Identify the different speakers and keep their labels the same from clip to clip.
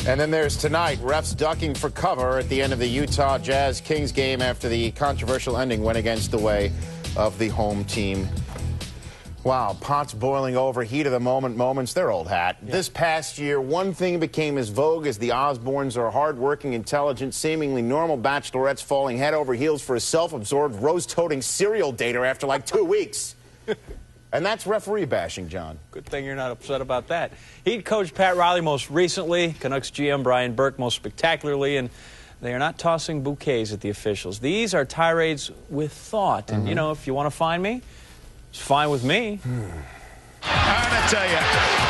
Speaker 1: And then there's tonight, refs ducking for cover at the end of the Utah Jazz Kings game after the controversial ending went against the way of the home team. Wow, pots boiling over, heat of the moment moments, they're old hat. Yeah. This past year, one thing became as vogue as the Osbournes are hardworking, intelligent, seemingly normal bachelorettes falling head over heels for a self-absorbed, rose-toting serial dater after like 2 weeks. And that's referee bashing, John.
Speaker 2: Good thing you're not upset about that. Heat coach Pat Riley most recently, Canucks GM Brian Burke most spectacularly, and they are not tossing bouquets at the officials. These are tirades with thought. And, you know, if you want to find me, it's fine with me.
Speaker 3: I'm going to tell you,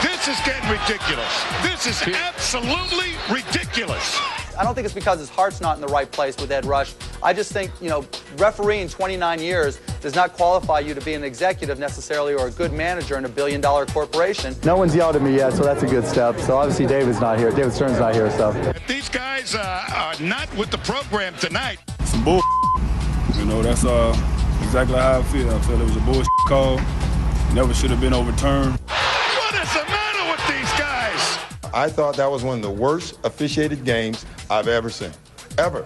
Speaker 3: this is getting ridiculous. This is absolutely ridiculous.
Speaker 4: I don't think it's because his heart's not in the right place with Ed Rush. I just think, you know, refereeing 29 years does not qualify you to be an executive necessarily or a good manager in a billion-dollar corporation.
Speaker 5: No one's yelled at me yet, so that's a good step. So obviously David Stern's not here, so.
Speaker 3: If these guys are not with the program tonight.
Speaker 6: Some bull. You know, that's exactly how I feel. I feel it was a bull call. Never should have been overturned.
Speaker 3: What is the matter with these guys?
Speaker 7: I thought that was one of the worst officiated games I've ever seen. Ever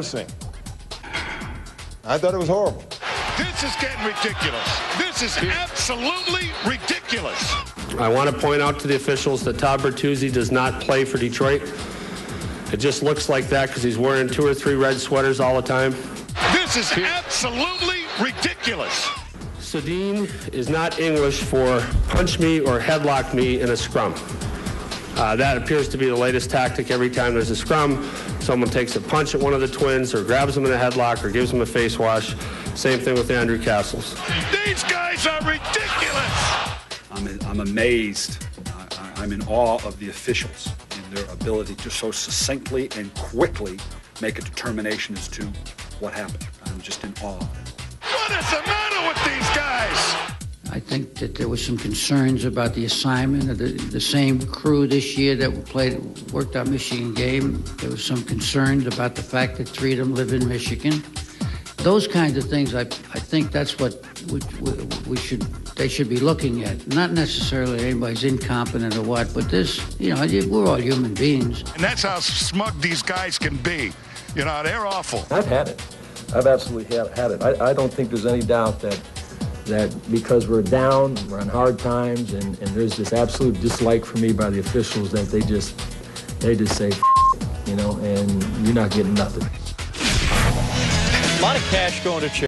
Speaker 7: seen. I thought it was horrible.
Speaker 3: This is getting ridiculous. This is absolutely ridiculous.
Speaker 8: I want to point out to the officials that Todd Bertuzzi does not play for Detroit. It just looks like that because he's wearing 2 or 3 red sweaters all the time.
Speaker 3: This is absolutely ridiculous.
Speaker 8: Sedin is not English for punch me or headlock me in a scrum. That appears to be the latest tactic every time there's a scrum. Someone takes a punch at one of the twins or grabs them in a headlock or gives them a face wash. Same thing with Andrew Castles.
Speaker 3: These guys are ridiculous.
Speaker 9: I'm amazed. I'm in awe of the officials and their ability to so succinctly and quickly make a determination as to what happened. I'm just in awe.
Speaker 3: What is the matter with these guys?
Speaker 10: I think that there was some concerns about the assignment of the same crew this year that worked our Michigan game. There was some concerns about the fact that 3 of them live in Michigan. Those kinds of things, I think that's what they should be looking at. Not necessarily anybody's incompetent or what, but this, you know, we're all human beings.
Speaker 3: And that's how smug these guys can be. You know, they're awful.
Speaker 11: I've had it. I've absolutely had it. I don't think there's any doubt that because we're down, we're on hard times, and there's this absolute dislike for me by the officials that they just say, you know, and you're not getting nothing.
Speaker 2: A lot of cash going to charity.